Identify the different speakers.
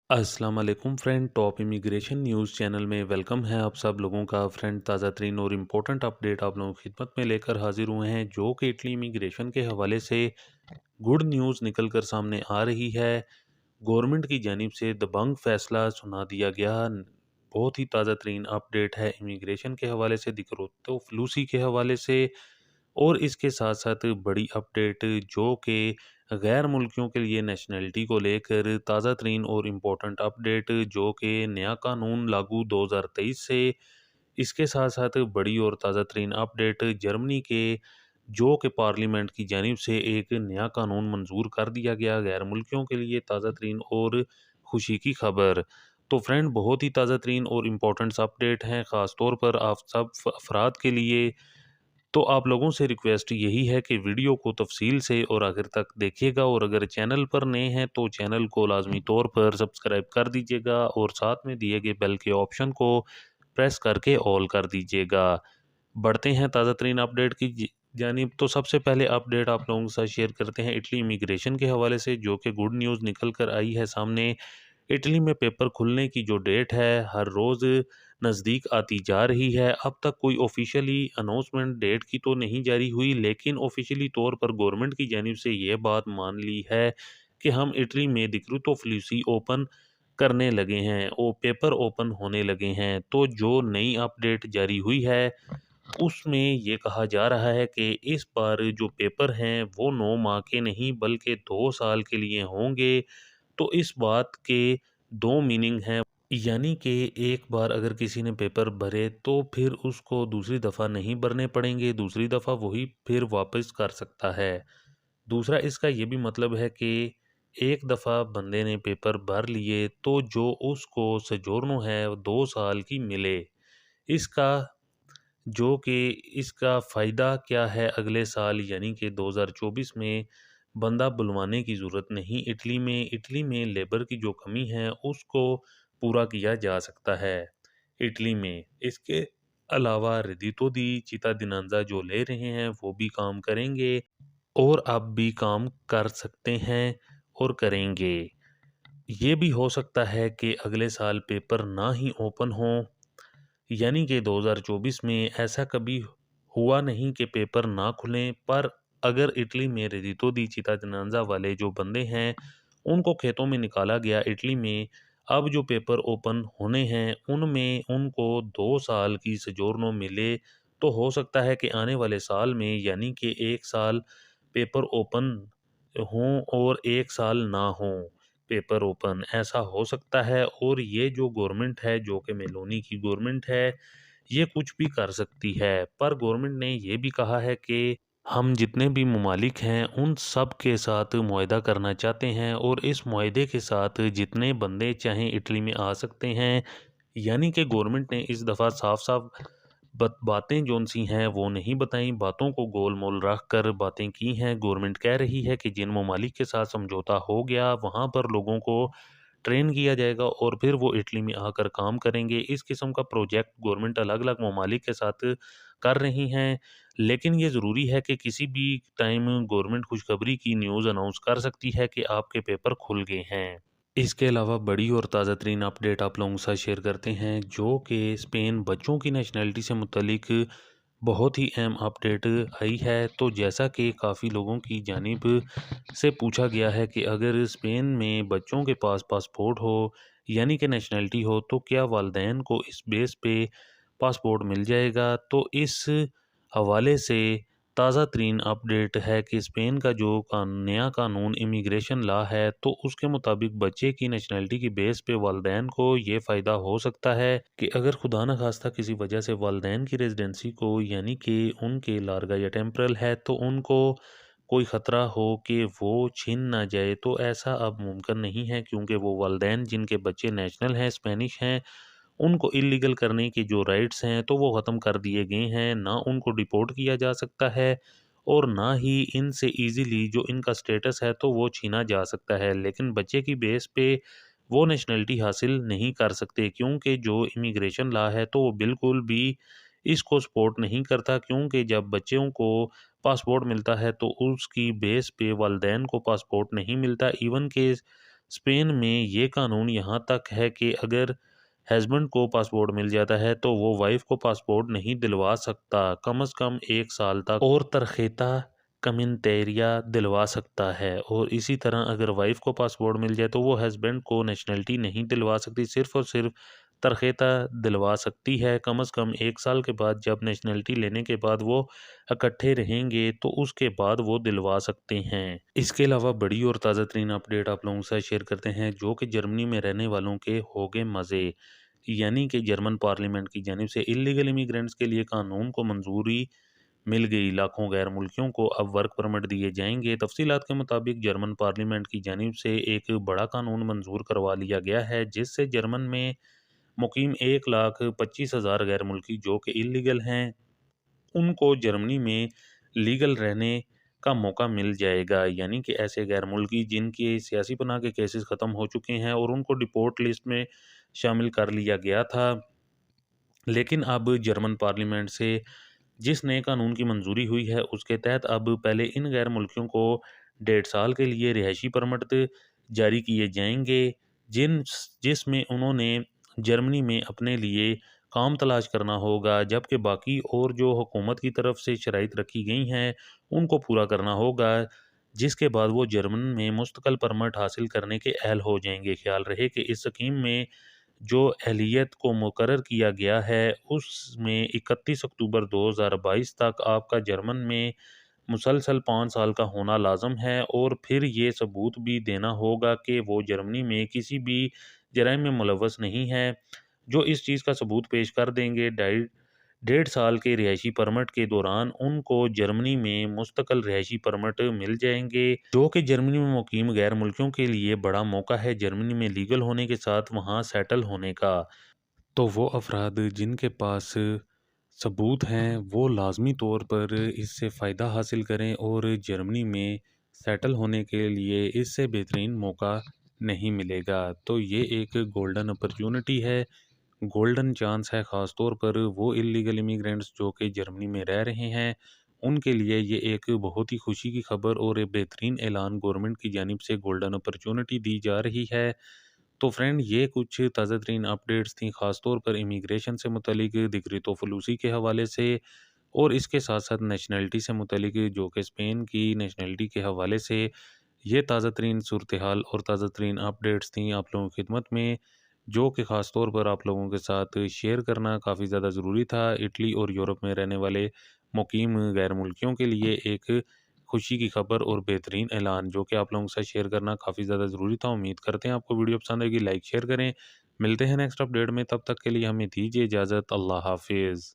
Speaker 1: अस्सलाम वालेकुम friend. Top immigration news channel में वेलकम है आप सब लोगों का। फ्रेंड, ताज़ा तरीन और इम्पोर्टेंट अपडेट आप लोगों की खिदमत में लेकर हाजिर हुए हैं, जो कि इटली इमिग्रेशन के हवाले से गुड न्यूज़ निकल कर सामने आ रही है। गवर्नमेंट की जानिब से दबंग फैसला सुना दिया गया। बहुत ही ताज़ा तरीन अपडेट है इमिग्रेशन के हवाले से, दिक्कतों फलूसी के हवाले से, और इसके साथ साथ बड़ी अपडेट जो कि गैर मुल्कियों के लिए नेशनैलिटी को लेकर ताज़ा तरीन और इम्पोर्टेंट अपडेट, जो कि नया कानून लागू 2023 से। इसके साथ साथ बड़ी और ताज़ा तरीन अपडेट जर्मनी के जो कि पार्लियामेंट की जानिब से एक नया कानून मंजूर कर दिया गया गैर मुल्कियों के लिए। ताज़ा तरीन और खुशी की खबर। तो फ्रेंड, बहुत ही ताज़ा तरीन और इम्पोर्टेंट्स अपडेट हैं, ख़ास तौर पर आप सब अफराद के लिए। तो आप लोगों से रिक्वेस्ट यही है कि वीडियो को तफसील से और आखिर तक देखिएगा, और अगर चैनल पर नए हैं तो चैनल को लाजमी तौर पर सब्सक्राइब कर दीजिएगा और साथ में दिए गए बेल के ऑप्शन को प्रेस करके ऑल कर दीजिएगा। बढ़ते हैं ताज़ा तरीन अपडेट की जानिब। तो सबसे पहले अपडेट आप लोगों के साथ शेयर करते हैं इटली इमिग्रेशन के हवाले से, जो कि गुड न्यूज़ निकल कर आई है सामने। इटली में पेपर खुलने की जो डेट है हर रोज़ नज़दीक आती जा रही है। अब तक कोई ऑफिशियली अनाउंसमेंट डेट की तो नहीं जारी हुई, लेकिन ऑफिशियली तौर पर गवर्नमेंट की जानिब से ये बात मान ली है कि हम इटली में दिक्रुतो फ्लूसी ओपन करने लगे हैं और पेपर ओपन होने लगे हैं। तो जो नई अपडेट जारी हुई है उसमें ये कहा जा रहा है कि इस बार जो पेपर हैं वो 9 माह के नहीं बल्कि 2 साल के लिए होंगे। तो इस बात के 2 मीनिंग हैं, यानी कि एक बार अगर किसी ने पेपर भरे तो फिर उसको दूसरी दफ़ा नहीं भरने पड़ेंगे, दूसरी दफ़ा वही फिर वापस कर सकता है। दूसरा इसका ये भी मतलब है कि एक दफ़ा बंदे ने पेपर भर लिए तो जो उसको सजोर्नो है 2 साल की मिले। इसका जो कि इसका फ़ायदा क्या है अगले साल, यानी कि 2024 में बंदा बुलवाने की ज़रूरत नहीं। इटली में लेबर की जो कमी है उसको पूरा किया जा सकता है इटली में। इसके अलावा रेडितो दी चित्ताडीनanza जो ले रहे हैं वो भी काम करेंगे, और आप भी काम कर सकते हैं और करेंगे। ये भी हो सकता है कि अगले साल पेपर ना ही ओपन हो, यानी कि 2024 में ऐसा कभी हुआ नहीं कि पेपर ना खुलें। पर अगर इटली में रेडितो दी चित्ताडीनanza वाले जो बंदे हैं उनको खेतों में निकाला गया इटली में, अब जो पेपर ओपन होने हैं उनमें उनको 2 साल की सजोर्नो मिले। तो हो सकता है कि आने वाले साल में, यानी कि 1 साल पेपर ओपन हों और 1 साल ना हों पेपर ओपन, ऐसा हो सकता है। और ये जो गवर्नमेंट है, जो कि मेलोनी की गवर्नमेंट है, ये कुछ भी कर सकती है। पर गवर्नमेंट ने ये भी कहा है कि हम जितने भी ममालिक हैं उन सब के साथ मुआहदा करना चाहते हैं, और इस मुआहदे के साथ जितने बंदे चाहें इटली में आ सकते हैं। यानी कि गवर्नमेंट ने इस दफ़ा साफ साफ बातें जौन सी हैं वो नहीं बताई, बातों को गोल मोल रख कर बातें की हैं। गवर्नमेंट कह रही है कि जिन ममालिक के साथ समझौता हो गया वहाँ पर लोगों को ट्रेन किया जाएगा और फिर वो इटली में आकर काम करेंगे। इस किस्म का प्रोजेक्ट गवर्नमेंट अलग अलग ममालिक के साथ कर रही हैं, लेकिन ये ज़रूरी है कि किसी भी टाइम गवर्नमेंट खुशखबरी की न्यूज़ अनाउंस कर सकती है कि आपके पेपर खुल गए हैं। इसके अलावा बड़ी और ताज़ा तरीन अपडेट आप लोगों के साथ शेयर करते हैं, जो कि स्पेन बच्चों की नेशनैलिटी से मुतलिक बहुत ही अहम अपडेट आई है। तो जैसा कि काफ़ी लोगों की जानिब से पूछा गया है कि अगर स्पेन में बच्चों के पास पासपोर्ट हो, यानी कि नेशनैलिटी हो, तो क्या वालदैन को इस बेस पे पासपोर्ट मिल जाएगा। तो इस हवाले से ताज़ा तरीन अपडेट है कि स्पेन का जो नया कानून इमिग्रेशन लॉ है, तो उसके मुताबिक बच्चे की नेशनैलिटी की बेस पे वालदैन को ये फ़ायदा हो सकता है कि अगर खुदा न खास्ता किसी वजह से वालदैन की रेजिडेंसी को, यानी कि उनके लार्गा या टेम्परल है, तो उनको कोई ख़तरा हो कि वो छीन ना जाए, तो ऐसा अब मुमकिन नहीं है, क्योंकि वो वालदैन जिनके बच्चे नेशनल हैं, स्पेनिश हैं, उनको इलीगल करने के जो राइट्स हैं तो वो ख़त्म कर दिए गए हैं। ना उनको डिपोर्ट किया जा सकता है और ना ही इनसे ईज़िली जो इनका स्टेटस है तो वो छीना जा सकता है। लेकिन बच्चे की बेस पे वो नेशनैलिटी हासिल नहीं कर सकते, क्योंकि जो इमिग्रेशन लॉ है तो वो बिल्कुल भी इसको सपोर्ट नहीं करता। क्योंकि जब बच्चों को पासपोर्ट मिलता है तो उसकी बेस पे वालदैन को पासपोर्ट नहीं मिलता। इवन के स्पेन में ये कानून यहाँ तक है कि अगर हस्बैंड को पासपोर्ट मिल जाता है तो वो वाइफ को पासपोर्ट नहीं दिलवा सकता, कम से कम 1 साल तक और तरखेता कमिनतेरिया दिलवा सकता है। और इसी तरह अगर वाइफ को पासपोर्ट मिल जाए तो वो हस्बैंड को नेशनलिटी नहीं दिलवा सकती, सिर्फ और सिर्फ तरखेता दिलवा सकती है। कम से कम 1 साल के बाद जब नेशनलिटी लेने के बाद वो इकट्ठे रहेंगे तो उसके बाद वो दिलवा सकते हैं। इसके अलावा बड़ी और ताज़ा तरीन अपडेट आप लोगों के साथ शेयर करते हैं, जो कि जर्मनी में रहने वालों के हो गए मज़े। यानी कि जर्मन पार्लियामेंट की जानिब से इलीगल इमिग्रेंट्स के लिए कानून को मंजूरी मिल गई। लाखों गैर मुल्कियों को अब वर्क परमिट दिए जाएंगे। तफसीलात के मुताबिक जर्मन पार्लियामेंट की जानिब से एक बड़ा कानून मंजूर करवा लिया गया है, जिससे जर्मन में मुकीम 1,25,000 गैर मुल्की जो कि इलीगल हैं, उनको जर्मनी में लीगल रहने का मौका मिल जाएगा। यानी कि ऐसे गैर मुल्की जिनके सियासी पनाह के केसेस ख़त्म हो चुके हैं और उनको डिपोर्ट लिस्ट में शामिल कर लिया गया था, लेकिन अब जर्मन पार्लियामेंट से जिस नए कानून की मंजूरी हुई है उसके तहत अब पहले इन गैर मुल्कियों को 1.5 साल के लिए रिहायशी परमिट जारी किए जाएंगे, जिसमें उन्होंने जर्मनी में अपने लिए काम तलाश करना होगा, जबकि बाकी और जो हुकूमत की तरफ से शराइत रखी गई हैं उनको पूरा करना होगा, जिसके बाद वो जर्मन में मुस्तकिल परमिट हासिल करने के अहल हो जाएंगे। ख्याल रहे कि इस स्कीम में जो अहलियत को मुकर्रर किया गया है उसमें 31 अक्टूबर 2022 तक आपका जर्मन में मुसलसल 5 साल का होना लाजम है, और फिर ये सबूत भी देना होगा कि वो जर्मनी में किसी भी जराइम में मुलव्वस नहीं है। जो इस चीज़ का सबूत पेश कर देंगे, 1.5 साल के रिहायशी परमिट के दौरान उनको जर्मनी में मुस्तकिल रिहायशी परमिट मिल जाएंगे, जो कि जर्मनी में मुकीम गैर मुल्कियों के लिए बड़ा मौका है जर्मनी में लीगल होने के साथ वहाँ सेटल होने का। तो वो अफराद जिनके पास सबूत हैं वो लाजमी तौर पर इससे फ़ायदा हासिल करें, और जर्मनी में सेटल होने के लिए इससे बेहतरीन मौका नहीं मिलेगा। तो ये एक गोल्डन अपॉर्चुनिटी है, गोल्डन चांस है, ख़ास तौर पर वो इलीगल इमिग्रेंट्स जो कि जर्मनी में रह रहे हैं उनके लिए ये एक बहुत ही खुशी की खबर और एक बेहतरीन ऐलान गवर्नमेंट की जानिब से गोल्डन अपॉर्चुनिटी दी जा रही है। तो फ्रेंड, ये कुछ ताज़ा तरीन अपडेट्स थी, ख़ास तौर पर इमिग्रेशन से मुतलिक, दिक्री तोफ़लूसी के हवाले से, और इसके साथ साथ नेशनलिटी से मुतलिक जो कि स्पेन की नेशनलिटी के हवाले से। ये ताज़ा तरीन सूरत हाल और ताज़ा तरीन अपडेट्स थी आप लोगों की खिदमत में, जो कि ख़ास तौर पर आप लोगों के साथ शेयर करना काफ़ी ज़्यादा ज़रूरी था। इटली और यूरोप में रहने वाले मुकीम गैर मुल्कियों के लिए एक खुशी की खबर और बेहतरीन ऐलान, जो कि आप लोगों के साथ शेयर करना काफ़ी ज़्यादा ज़रूरी था। उम्मीद करते हैं आपको वीडियो पसंद आएगी, लाइक शेयर करें। मिलते हैं नेक्स्ट अपडेट में, तब तक के लिए हमें दीजिए इजाज़त। अल्लाह हाफिज़।